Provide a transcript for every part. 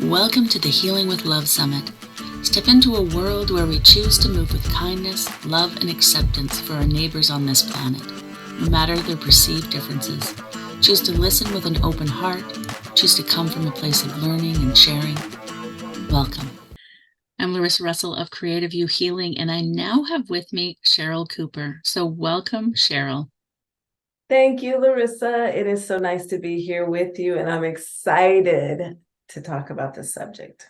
Welcome to the Healing with Love Summit. Step into a world where we choose to move with kindness, love, and acceptance for our neighbors on this planet, no matter their perceived differences. Choose to listen with an open heart. Choose to come from a place of learning and sharing. Welcome. I'm Larissa Russell of Creative You Healing, and I now have with me Cheryl Cooper. So welcome, Cheryl. Thank you, Larissa. It is so nice to be here with you, and I'm excited to talk about this subject.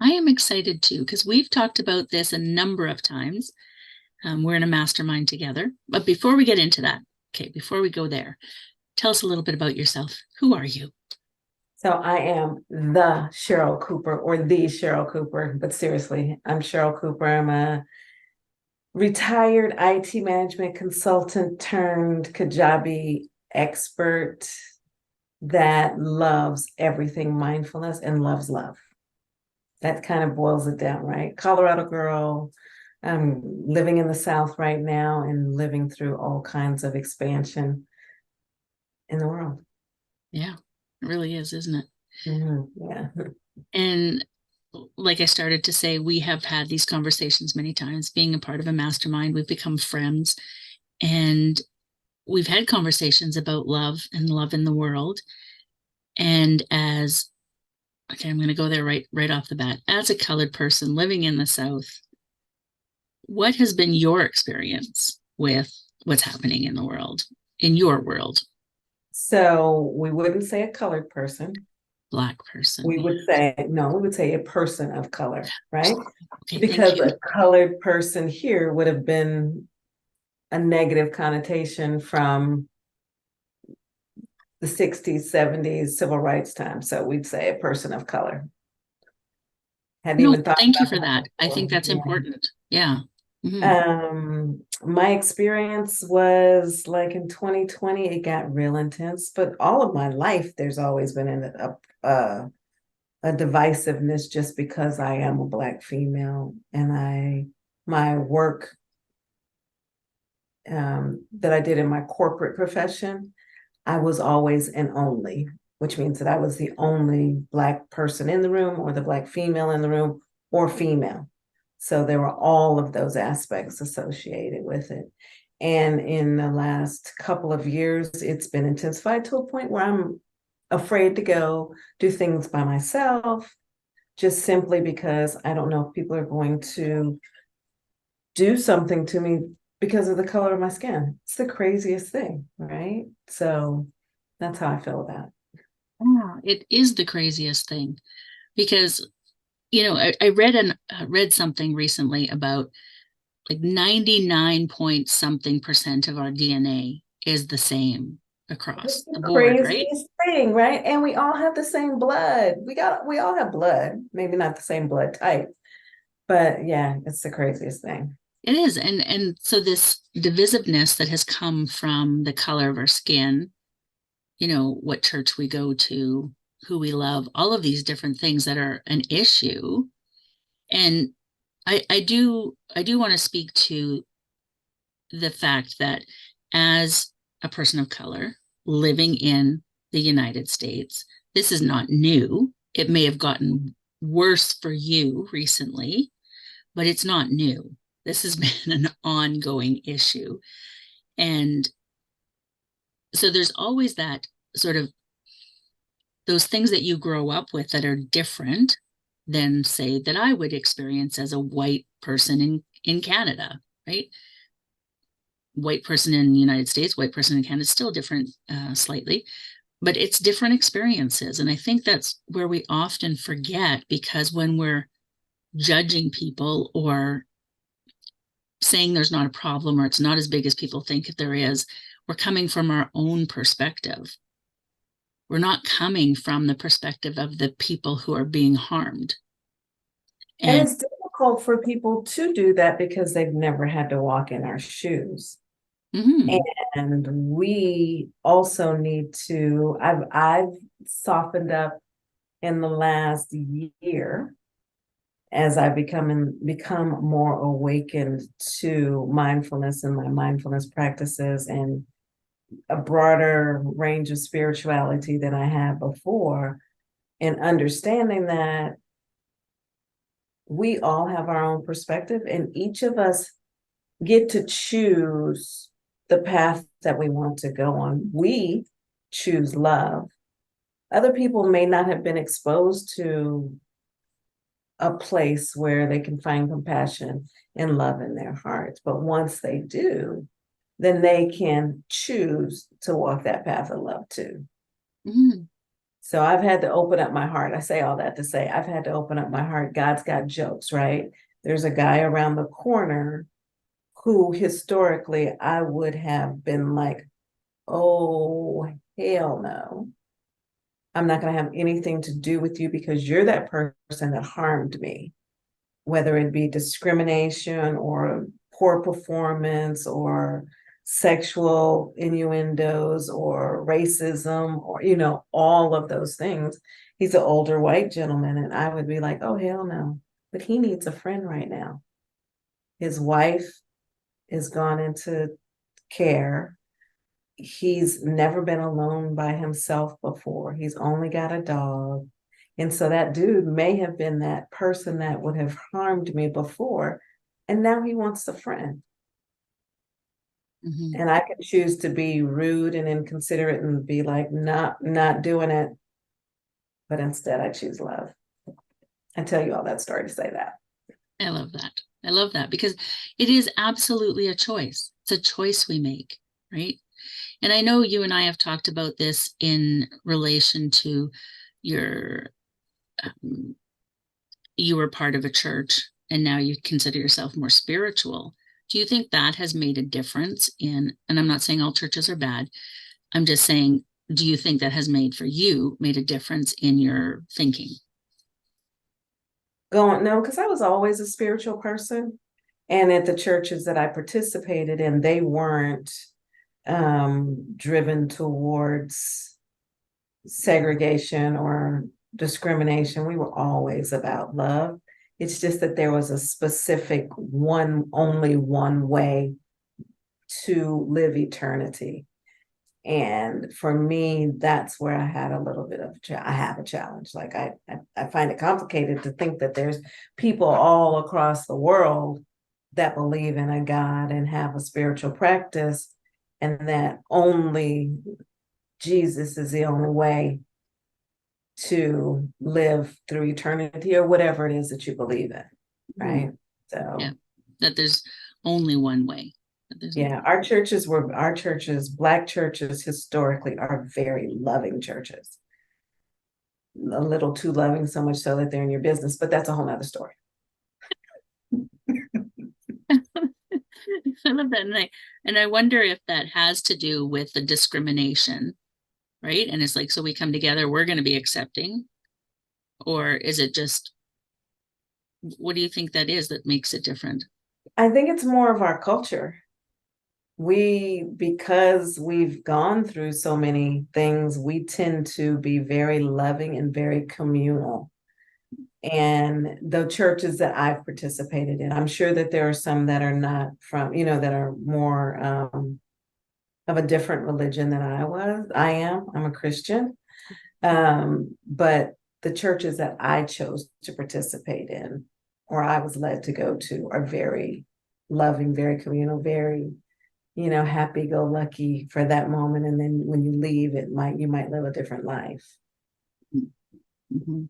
I am excited too, because we've talked about this a number of times. We're in a mastermind together. But before we get into that, before we go there, tell us a little bit about yourself. Who are you? So I am the Cheryl Cooper, or the Cheryl Cooper, but seriously, I'm Cheryl Cooper. I'm a retired IT management consultant turned Kajabi expert that loves everything mindfulness and loves love. That kind of boils it down, right? Colorado girl, I'm living in the South right now and living through all kinds of expansion in the world. Yeah, it really is, isn't it? Yeah. And like I started to say, we have had these conversations many times. Being a part of a mastermind, we've become friends, and we've had conversations about love and love in the world. And I'm going to go there right off the bat. As a colored person living in the South, what has been your experience with what's happening in the world, in your world? So we wouldn't say a colored person. Black person. We would say, no, we would say a person of color, right? Okay, because a colored person here would have been a negative connotation from the 60s, 70s civil rights time. So we'd say a person of color. Thank you for that. I think that's important. Yeah. My experience was like in 2020, it got real intense, but all of my life, there's always been a divisiveness just because I am a Black female, and my work that I did in my corporate profession, I was always an only, which means that I was the only Black person in the room, or the Black female in the room, or female. So there were all of those aspects associated with it. And in the last couple of years, it's been intensified to a point where I'm afraid to go do things by myself, just simply because I don't know if people are going to do something to me because of the color of my skin. It's the craziest thing, right? So that's how I feel about it. Yeah, it is the craziest thing because, I read something recently about like 99 point something percent of our DNA is the same across the board, right? Craziest thing, right? And we all have the same blood. We all have blood, maybe not the same blood type, but yeah, it's the craziest thing. It is. And so this divisiveness that has come from the color of our skin, what church we go to, who we love, all of these different things that are an issue. And I do want to speak to the fact that as a person of color living in the United States, this is not new. It may have gotten worse for you recently, but it's not new. This has been an ongoing issue. And so there's always that sort of those things that you grow up with that are different than, say, that I would experience as a white person in Canada, right? White person in the United States, white person in Canada is still different slightly, but it's different experiences. And I think that's where we often forget, because when we're judging people or saying there's not a problem or it's not as big as people think there is, we're coming from our own perspective. We're not coming from the perspective of the people who are being harmed. And it's difficult for people to do that because they've never had to walk in our shoes. Mm-hmm. And we also need to, I've softened up in the last year as I've become more awakened to mindfulness and my mindfulness practices and a broader range of spirituality than I had before. and understanding that we all have our own perspective and each of us get to choose the path that we want to go on. We choose love. Other people may not have been exposed to a place where they can find compassion and love in their hearts. But once they do, then they can choose to walk that path of love too. Mm-hmm. So I've had to open up my heart. I say all that to say I've had to open up my heart. God's got jokes, right? There's a guy around the corner who historically I would have been like, oh, hell no. I'm not going to have anything to do with you because you're that person that harmed me, whether it be discrimination or poor performance or sexual innuendos or racism or, all of those things. He's an older white gentleman. And I would be like, oh, hell no. But he needs a friend right now. His wife is gone into care. He's never been alone by himself before. He's only got a dog. And so that dude may have been that person that would have harmed me before. And now he wants a friend. Mm-hmm. And I can choose to be rude and inconsiderate and be like, not doing it. But instead I choose love. I tell you all that story to say that. I love that. I love that because it is absolutely a choice. It's a choice we make, right? And I know you and I have talked about this in relation to your, you were part of a church and now you consider yourself more spiritual. Do you think that has made a difference in, and I'm not saying all churches are bad, I'm just saying, do you think that has made a difference in your thinking? No, because I was always a spiritual person. And at the churches that I participated in, they weren't driven towards segregation or discrimination. We were always about love. It's just that there was a specific only one way to live eternity. And for me, that's where I had a little bit of I have a challenge. Like I find it complicated to think that there's people all across the world that believe in a God and have a spiritual practice, and that only Jesus is the only way to live through eternity or whatever it is that you believe in, right? So yeah, that there's only one way. Yeah, our churches, Black churches historically are very loving churches. A little too loving, so much so that they're in your business, but that's a whole nother story. I love that. And I wonder if that has to do with the discrimination, right? And it's like, so we come together, we're going to be accepting, or is it just, what do you think that is that makes it different? I think it's more of our culture. Because we've gone through so many things, we tend to be very loving and very communal. And the churches that I've participated in, I'm sure that there are some that are not from, that are more of a different religion than I'm a Christian. But the churches that I chose to participate in, or I was led to go to, are very loving, very communal, very, happy go lucky for that moment. And then when you leave, you might live a different life. Mm-hmm.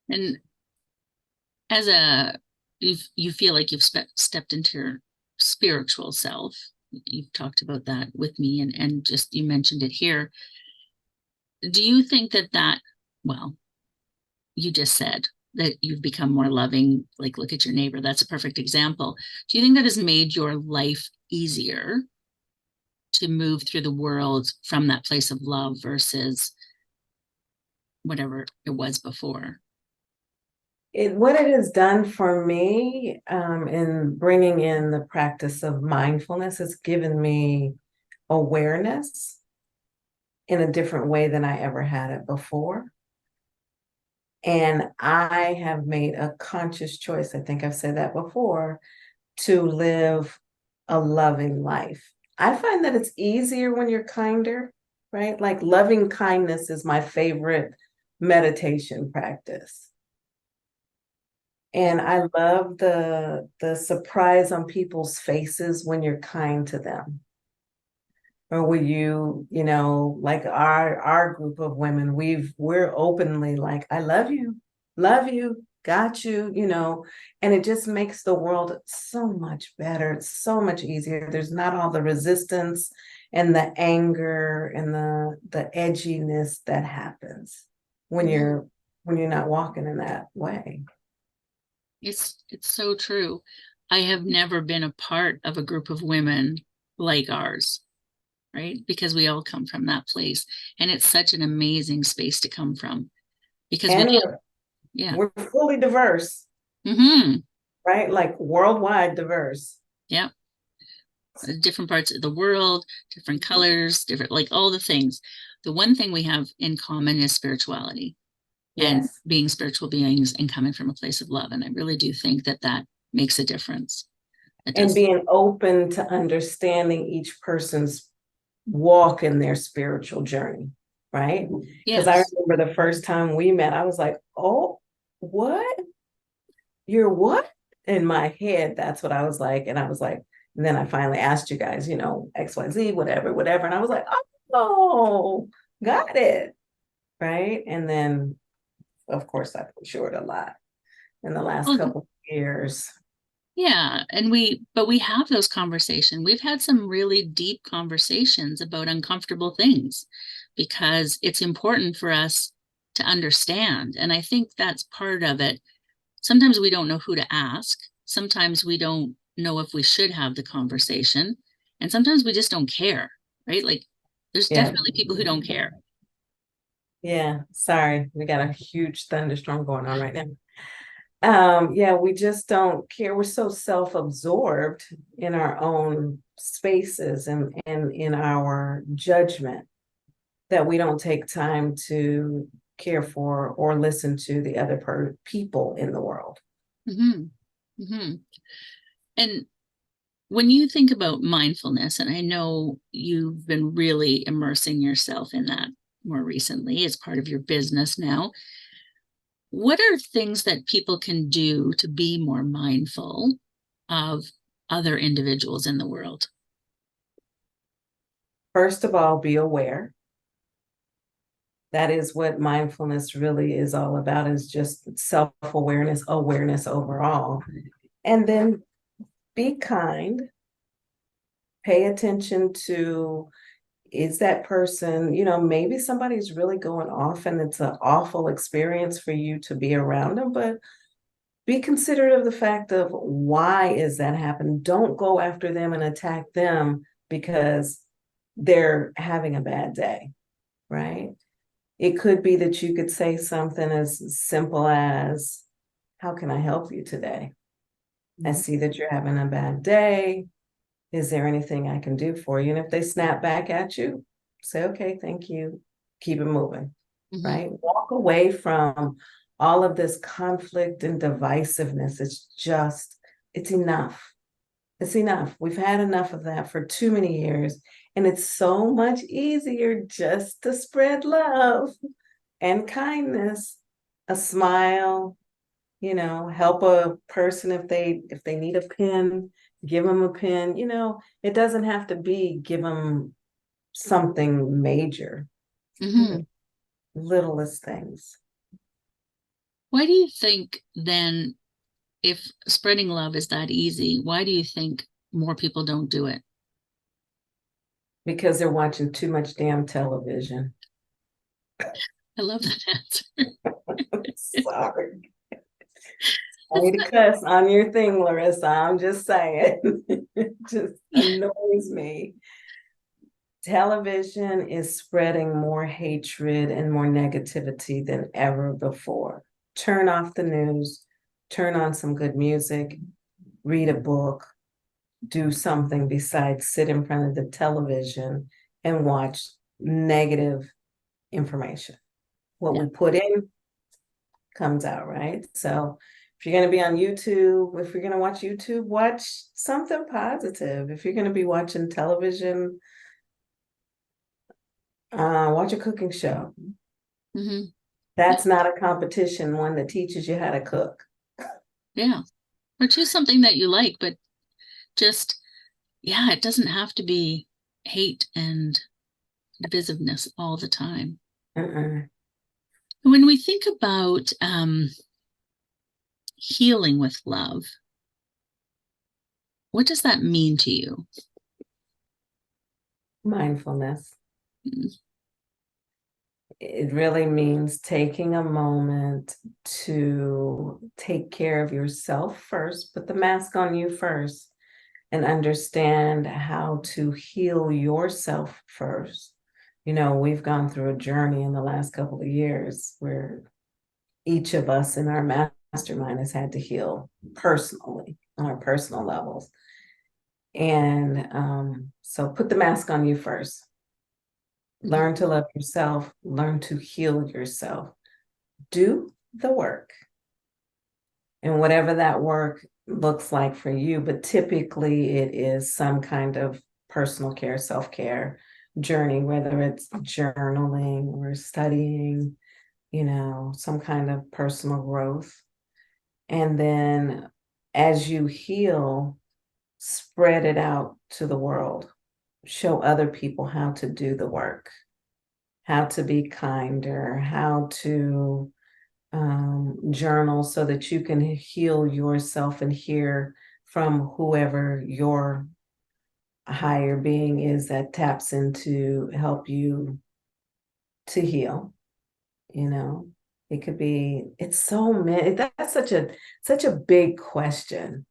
And as you feel like you've stepped into your spiritual self. You've talked about that with me, and just you mentioned it here. Do you think that, well, you just said that you've become more loving, like look at your neighbor. That's a perfect example. Do you think that has made your life easier to move through the world from that place of love versus whatever it was before? What it has done for me in bringing in the practice of mindfulness has given me awareness in a different way than I ever had it before. And I have made a conscious choice, I think I've said that before, to live a loving life. I find that it's easier when you're kinder, right? Like loving kindness is my favorite meditation practice. And I love the surprise on people's faces when you're kind to them. Or will you know, like our group of women, we're openly like, I love you, got you know, and it just makes the world so much better. It's so much easier. There's not all the resistance and the anger and the edginess that happens when Mhm. you're not walking in that way. It's so true. I have never been a part of a group of women like ours, right? Because we all come from that place. And it's such an amazing space to come from because we And get, yeah. we're fully diverse, Hmm. right? Like worldwide diverse. Yeah. Different parts of the world, different colors, different, like all the things. The one thing we have in common is spirituality and Yes. being spiritual beings and coming from a place of love. And I really do think that that makes a difference. It And does. being open to understanding each person's walk in their spiritual journey, right? Because I Yes. remember the first time we met, I was like, oh, what? You're what? In my head, that's what I was like. And I was like, and then I finally asked you guys, you know, XYZ, whatever, whatever. And I was like, oh, got it. Right. And then, of course, I matured a lot in the last Well, couple of years. yeah. But we have those conversations. We've had some really deep conversations about uncomfortable things because it's important for us to understand. And I think that's part of it. Sometimes we don't know who to ask. Sometimes we don't know if we should have the conversation. And sometimes we just don't care, right? Like there's Yeah. definitely people who don't care. Yeah. Sorry. We got a huge thunderstorm going on right now. Yeah, we just don't care. We're so self-absorbed in our own spaces and in our judgment that we don't take time to care for or listen to the other people in the world. Hmm. Hmm. And when you think about mindfulness, and I know you've been really immersing yourself in that more recently as part of your business now, what are things that people can do to be more mindful of other individuals in the world? First of all, be aware. That is what mindfulness really is all about, is just self-awareness, awareness overall. And then be kind, pay attention to, is that person, you know, maybe somebody's really going off and it's an awful experience for you to be around them, but be considerate of the fact of why is that happening. Don't go after them and attack them because they're having a bad day, right? It could be that you could say something as simple as, how can I help you today? I see that you're having a bad day. Is there anything I can do for you? And if they snap back at you, say, okay, thank you. Keep it moving, Mm-hmm. right? Walk away from all of this conflict and divisiveness. It's enough. It's enough. We've had enough of that for too many years. And it's so much easier just to spread love and kindness, a smile, you know, help a person if they need a pen, give them a pen, you know, it doesn't have to be give them something major. Mm-hmm. Littlest things. Why do you think then, if spreading love is that easy, why do you think more people don't do it? Because they're watching too much damn television. I love that answer. Sorry. I It's need not, to cuss on your thing, Larissa. I'm just saying. It just annoys me. Television is spreading more hatred and more negativity than ever before. Turn off the news, turn on some good music, read a book, do something besides sit in front of the television and watch negative information. What yeah. we put in comes out, right? So if you're going to be on YouTube, if you're going to watch YouTube, watch something positive. If you're going to be watching television, watch a cooking show. Mm-hmm. That's not a competition, one that teaches you how to cook. Yeah. Or choose something that you like, but just, yeah, it doesn't have to be hate and divisiveness all the time. Mm-mm. When we think about healing with love, what does that mean to you? Mindfulness. Mm, It really means taking a moment to take care of yourself first, put the mask on you first, and understand how to heal yourself first. You know, we've gone through a journey in the last couple of years where each of us in our mastermind has had to heal personally on our personal levels. And so put the mask on you first. mhm. Learn to love yourself, learn to heal yourself. Do the work. And whatever that work looks like for you, but typically it is some kind of personal care, self-care journey, whether it's journaling or studying, you know, some kind of personal growth. And then as you heal, spread it out to the world. Show other people how to do the work, how to be kinder, how to journal so that you can heal yourself and hear from whoever your higher being is that taps in to help you to heal. You know, it could be, it's so many, that's such a big question.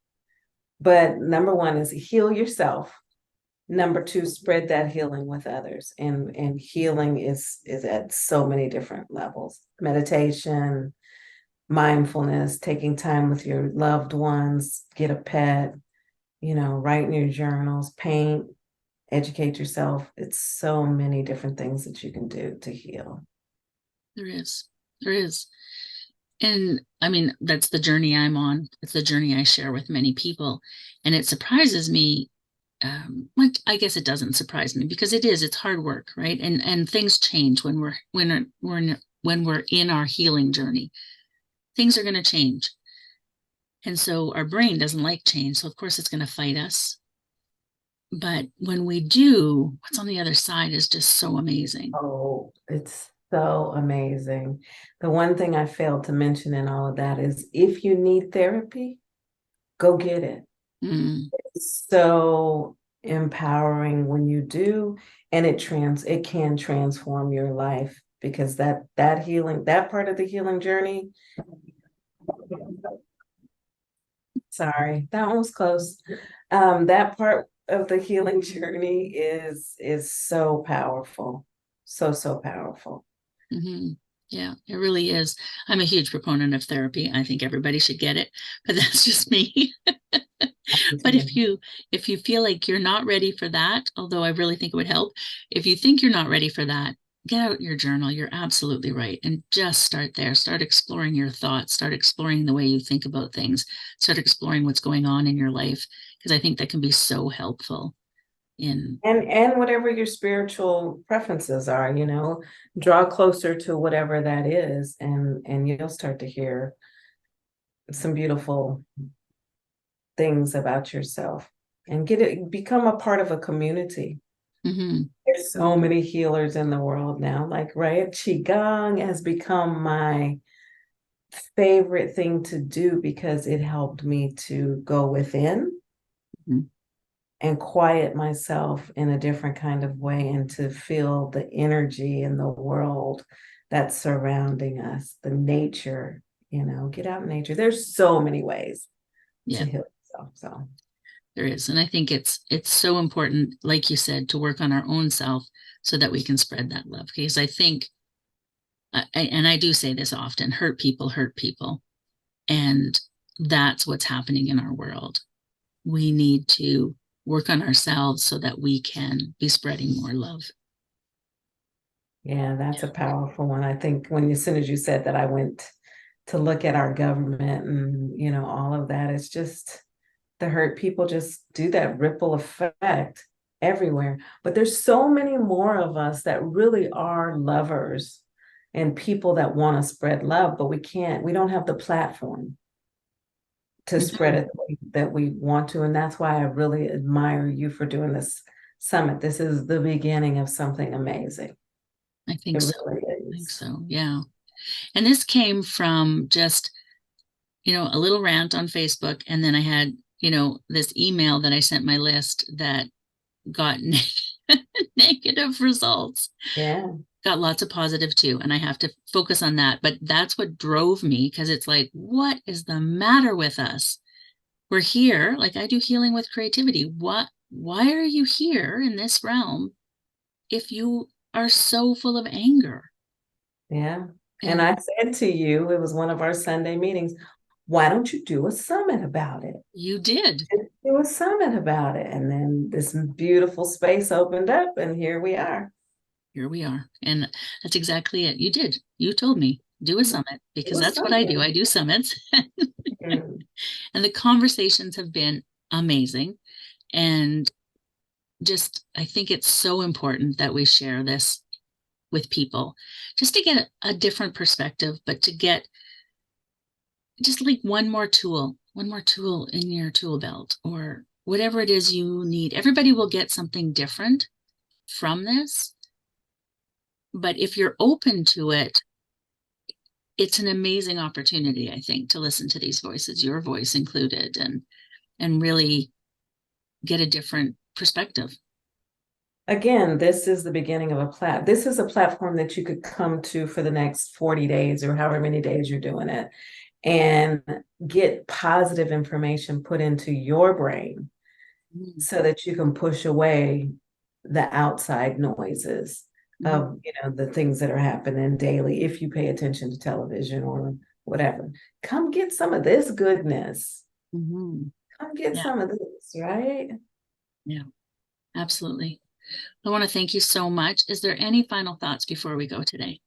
But number one is heal yourself. Number two, spread that healing with others. And healing is at so many different levels. Meditation, mindfulness, taking time with your loved ones, get a pet, you know, write in your journals, paint, educate yourself. It's so many different things that you can do to heal. There is. There is. And I mean, that's the journey I'm on. It's the journey I share with many people. And it surprises me. Like I guess it doesn't surprise me because it is, it's hard work, right? And things change when we're in our healing journey. Things are going to change. And so our brain doesn't like change. So of course it's going to fight us. But when we do, what's on the other side is just so amazing. Oh, it's so amazing. The one thing I failed to mention in all of that is if you need therapy, go get it. Mm, It's so empowering when you do, and it can transform your life because that healing, that part of the healing journey, sorry, that one was close. That part of the healing journey is so powerful. So powerful. hmm Yeah, it really is. I'm a huge proponent of therapy. I think everybody should get it, but that's just me. But if you feel like you're not ready for that, although I really think it would help, if you think you're not ready for that, get out your journal. You're absolutely right. And just start there. Start exploring your thoughts, start exploring the way you think about things, start exploring what's going on in your life, because I think that can be so helpful in And whatever your spiritual preferences are, you know, draw closer to whatever that is, and you'll start to hear some beautiful things about yourself and become a part of a community. Mhm. There's so many healers in the world now. Like, right, Qigong has become my favorite thing to do because it helped me to go within Mhm. and quiet myself in a different kind of way and to feel the energy in the world that's surrounding us, the nature, you know, get out in nature. There's so many ways to Yeah, heal yourself. So there is. And I think it's so important, like you said, to work on our own self so that we can spread that love. Because I think and I do say this often, hurt people hurt people. And that's what's happening in our world. We need to work on ourselves so that we can be spreading more love. yeah, that's a powerful one. I think when as soon as you said that, I went to look at our government and you know all of that. It's just the hurt people just do that ripple effect everywhere. But there's so many more of us that really are lovers and people that want to spread love, but we don't have the platform to spread it the way that we want to. And that's why I really admire you for doing this summit. This is the beginning of something amazing. I think It so. really I think is. so. Yeah. And this came from just, a little rant on Facebook. And then I had, this email that I sent my list that got negative results. Yeah. Got lots of positive too. And I have to focus on that. But that's what drove me, because it's like, what is the matter with us? We're here. Like, I do healing with creativity. Why are you here in this realm if you are so full of anger? Yeah. And And I said to you, it was one of our Sunday meetings, why don't you do a summit about it? you did. Do a summit about it. And then this beautiful space opened up, and here we are. Here we are. And that's exactly it. You did. You told me, do a summit, Do because a that's what I do. summit. I do summits. Mm. And the conversations have been amazing. And just, I think it's so important that we share this with people, just to get a different perspective, but to get just like one more tool in your tool belt, or whatever it is you need. Everybody will get something different from this. But if you're open to it, it's an amazing opportunity, I think, to listen to these voices, your voice included, and really get a different perspective. Again, this is the beginning of this is a platform that you could come to for the next 40 days or however many days you're doing it, and get positive information put into your brain so that you can push away the outside noises of the things that are happening daily. If you pay attention to television or whatever, come get some of this goodness. Mm-hmm. Come get Yeah. some of this, right? Yeah, absolutely. I want to thank you so much. Is there any final thoughts before we go today?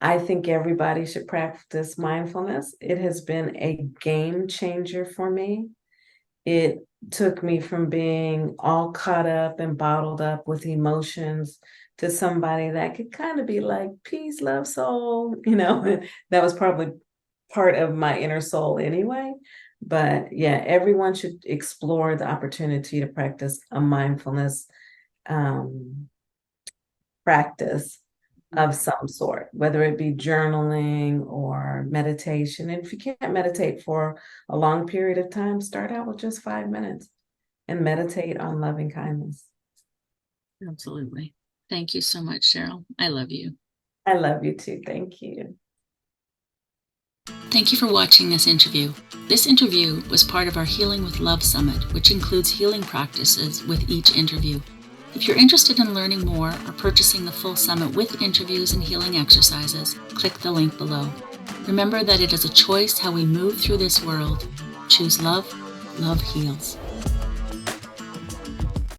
I think everybody should practice mindfulness. It has been a game changer for me. It took me from being all caught up and bottled up with emotions to somebody that could kind of be like, peace, love, soul. That was probably part of my inner soul anyway. But yeah, everyone should explore the opportunity to practice a mindfulness practice of some sort, whether it be journaling or meditation. And if you can't meditate for a long period of time, start out with just 5 minutes and meditate on loving kindness. Absolutely. Thank you so much, Cheryl. I love you. I love you too. Thank you. Thank you for watching this interview. This interview was part of our Healing with Love Summit, which includes healing practices with each interview. If you're interested in learning more or purchasing the full summit with interviews and healing exercises, click the link below. Remember that it is a choice how we move through this world. Choose love. Love heals.